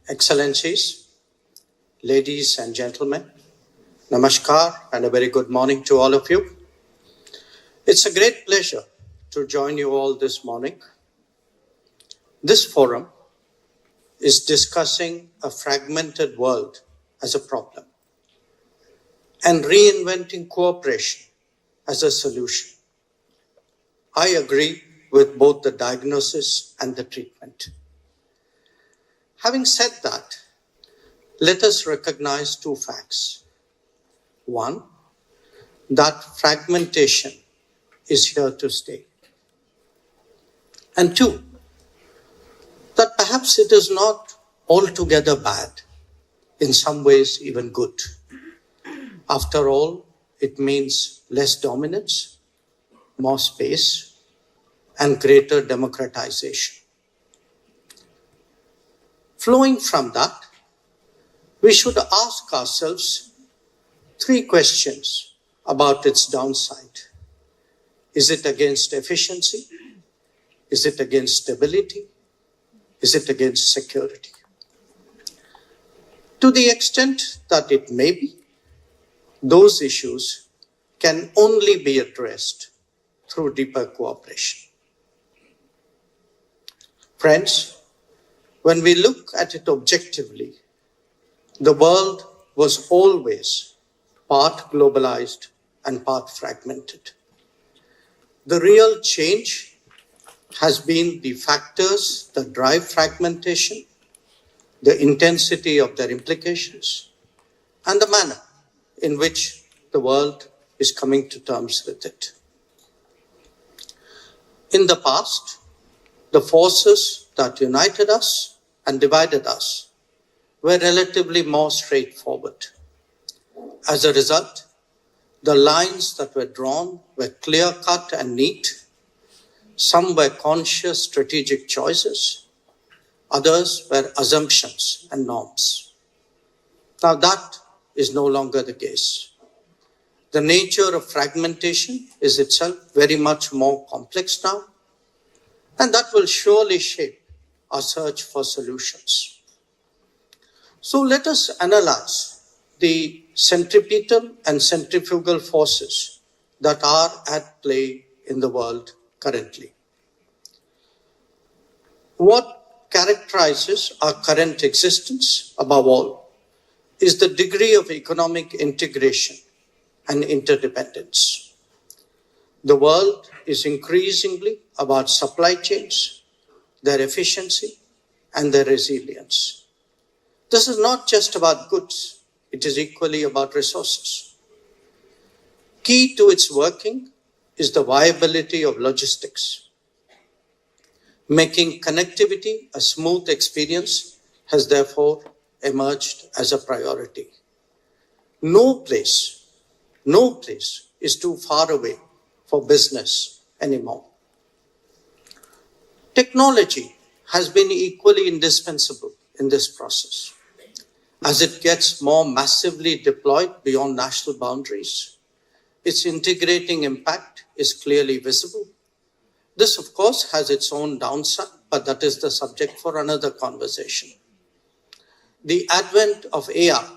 Excellencies, ladies and gentlemen, Namaskar and a very good morning to all of you. It's a great pleasure to join you all this morning. This forum is discussing a fragmented world as a problem and reinventing cooperation as a solution. I agree with both the diagnosis and the treatment. Having said that, let us recognize two facts. One, that fragmentation is here to stay. And two, that perhaps it is not altogether bad, in some ways even good. After all, it means less dominance, more space, and greater democratization. Flowing from that, we should ask ourselves three questions about its downside. Is it against efficiency? Is it against stability? Is it against security? To the extent that it may be, those issues can only be addressed through deeper cooperation. Friends, when we look at it objectively, the world was always part globalized and part fragmented. The real change has been the factors that drive fragmentation, the intensity of their implications, and the manner in which the world is coming to terms with it. In the past, the forces that united us and divided us were relatively more straightforward. As a result, the lines that were drawn were clear-cut and neat. Some were conscious strategic choices. Others were assumptions and norms. Now that is no longer the case. The nature of fragmentation is itself very much more complex now, and that will surely shape our search for solutions. So let us analyze the centripetal and centrifugal forces that are at play in the world currently. What characterizes our current existence, above all, is the degree of economic integration and interdependence. The world is increasingly about supply chains, their efficiency, and their resilience. This is not just about goods, it is equally about resources. Key to its working is the viability of logistics. Making connectivity a smooth experience has therefore emerged as a priority. No place is too far away for business anymore. Technology has been equally indispensable in this process. As it gets more massively deployed beyond national boundaries, its integrating impact is clearly visible. This, of course, has its own downside, but that is the subject for another conversation. The advent of AI,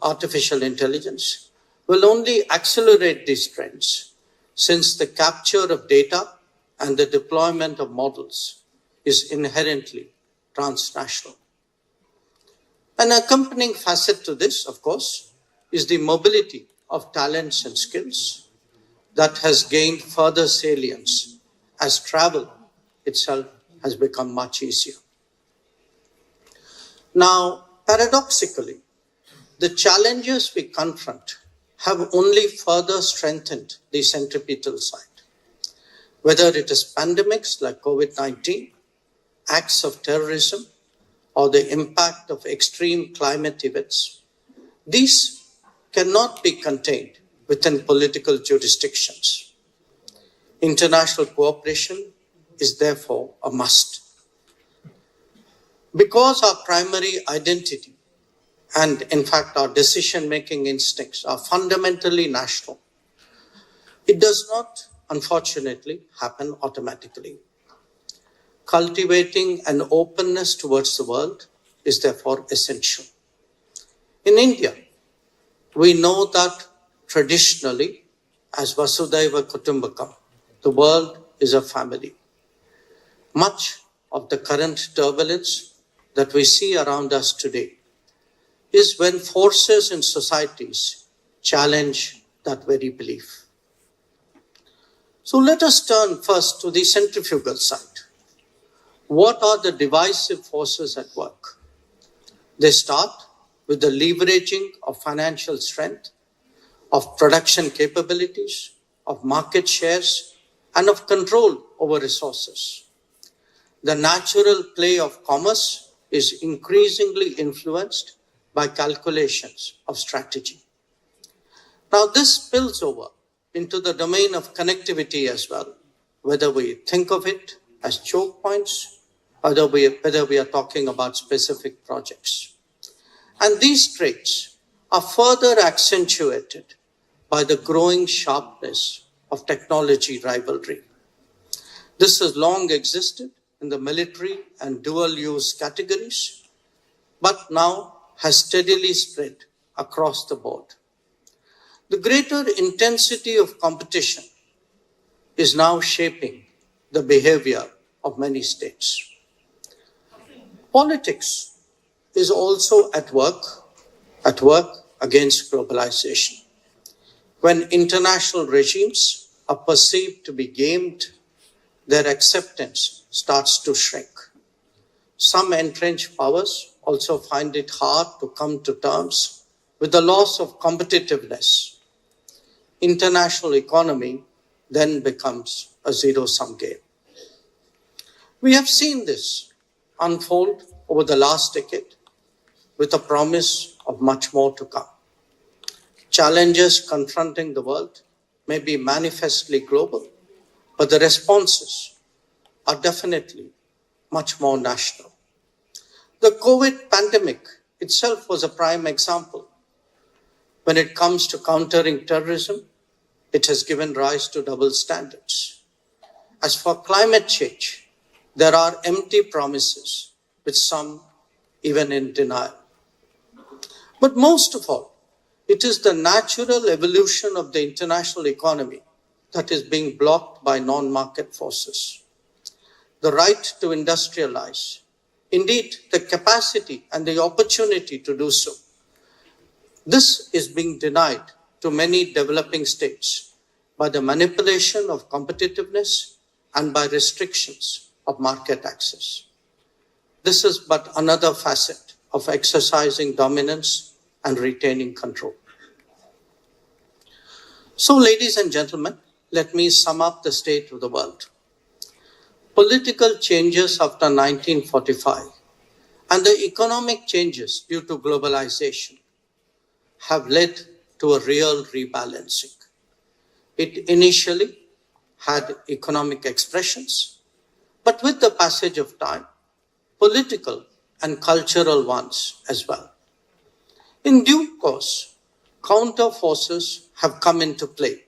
artificial intelligence, will only accelerate these trends, since the capture of data and the deployment of models is inherently transnational. An accompanying facet to this, of course, is the mobility of talents and skills that has gained further salience as travel itself has become much easier. Now, paradoxically, the challenges we confront have only further strengthened the centripetal side. Whether it is pandemics like COVID-19, acts of terrorism, or the impact of extreme climate events, these cannot be contained within political jurisdictions. International cooperation is therefore a must. Because our primary identity and, in fact, our decision-making instincts are fundamentally national, it does not, unfortunately, happen automatically. Cultivating an openness towards the world is therefore essential. In India, we know that traditionally, as Vasudhaiva Kutumbakam, the world is a family. Much of the current turbulence that we see around us today is when forces in societies challenge that very belief. So let us turn first to the centrifugal side. What are the divisive forces at work? They start with the leveraging of financial strength, of production capabilities, of market shares, and of control over resources. The natural play of commerce is increasingly influenced by calculations of strategy. Now, this spills over into the domain of connectivity as well, whether we think of it as choke points, whether we are talking about specific projects. And these traits are further accentuated by the growing sharpness of technology rivalry. This has long existed in the military and dual-use categories, but now has steadily spread across the board. The greater intensity of competition is now shaping the behavior of many states. Politics is also at work against globalization. When international regimes are perceived to be gamed, their acceptance starts to shrink. Some entrenched powers also find it hard to come to terms with the loss of competitiveness. International economy then becomes a zero-sum game. We have seen this unfold over the last decade with a promise of much more to come. Challenges confronting the world may be manifestly global, but the responses are definitely much more national. The COVID pandemic itself was a prime example. When it comes to countering terrorism, it has given rise to double standards. As for climate change, there are empty promises, with some even in denial. But most of all, it is the natural evolution of the international economy that is being blocked by non-market forces. The right to industrialize, indeed the capacity and the opportunity to do so, this is being denied to many developing states by the manipulation of competitiveness and by restrictions of market access. This is but another facet of exercising dominance and retaining control. So, ladies and gentlemen, let me sum up the state of the world. Political changes after 1945 and the economic changes due to globalization have led to a real rebalancing. It initially had economic expressions, but with the passage of time, political and cultural ones as well. In due course, counter forces have come into play,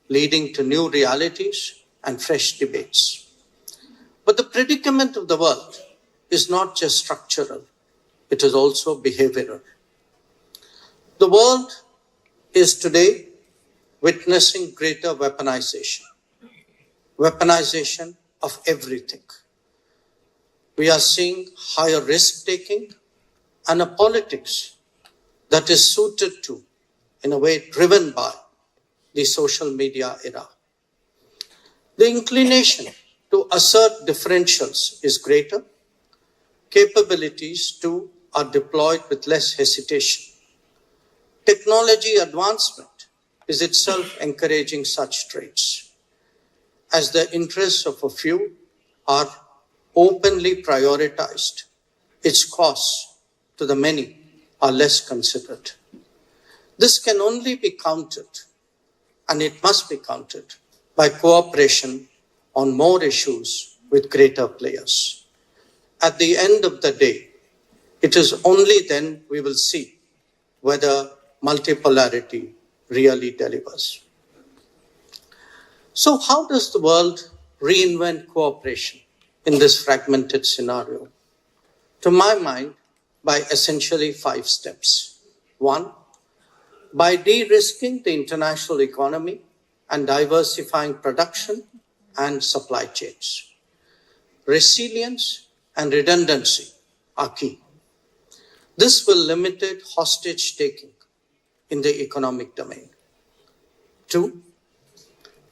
leading to new realities and fresh debates. But the predicament of the world is not just structural, it is also behavioral. The world is today witnessing greater weaponization of everything. We are seeing higher risk-taking and a politics that is suited to, in a way, driven by the social media era. The inclination to assert differentials is greater. Capabilities, too, are deployed with less hesitation. Technology advancement is itself encouraging such traits. As the interests of a few are openly prioritized, its costs to the many are less considered. This can only be countered, and it must be countered, by cooperation on more issues with greater players. At the end of the day, it is only then we will see whether multipolarity really delivers. So how does the world reinvent cooperation in this fragmented scenario? To my mind, by essentially 5 steps. 1, by de-risking the international economy and diversifying production and supply chains. Resilience and redundancy are key. This will limit hostage-taking in the economic domain. 2,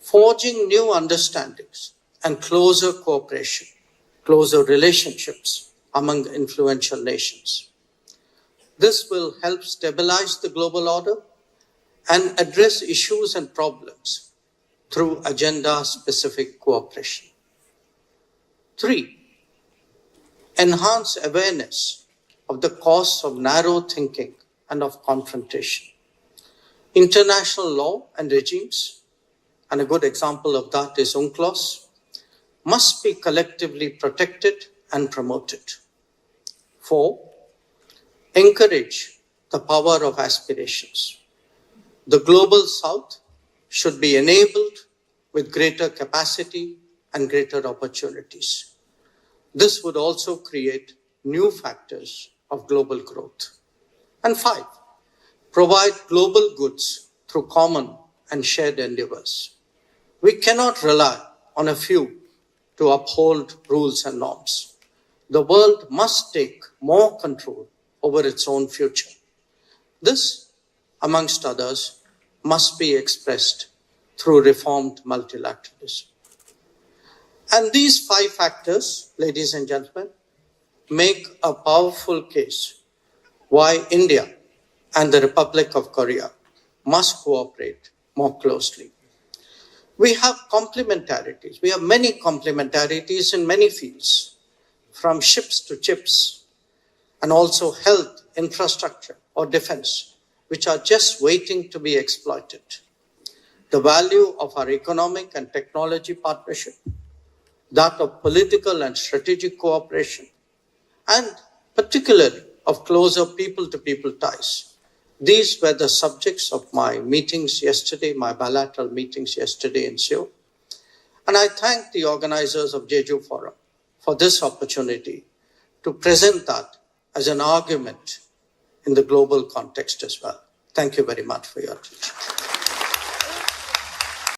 forging new understandings and closer cooperation, closer relationships among influential nations. This will help stabilize the global order and address issues and problems through agenda-specific cooperation. 3, enhance awareness of the costs of narrow thinking and of confrontation. International law and regimes, and a good example of that is UNCLOS, must be collectively protected and promoted. 4, encourage the power of aspirations. The global South should be enabled with greater capacity and greater opportunities. This would also create new factors of global growth. And 5, provide global goods through common and shared endeavors. We cannot rely on a few to uphold rules and norms. The world must take more control over its own future. This, amongst others, must be expressed through reformed multilateralism. And these 5 factors, ladies and gentlemen, make a powerful case why India and the Republic of Korea must cooperate more closely. We have complementarities. We have many complementarities in many fields, from ships to chips, and also health, infrastructure, or defense, which are just waiting to be exploited. The value of our economic and technology partnership, that of political and strategic cooperation, and particularly of closer people-to-people ties. These were the subjects of my meetings yesterday, my bilateral meetings yesterday in Seoul. And I thank the organizers of Jeju Forum for this opportunity to present that as an argument in the global context as well. Thank you very much for your attention.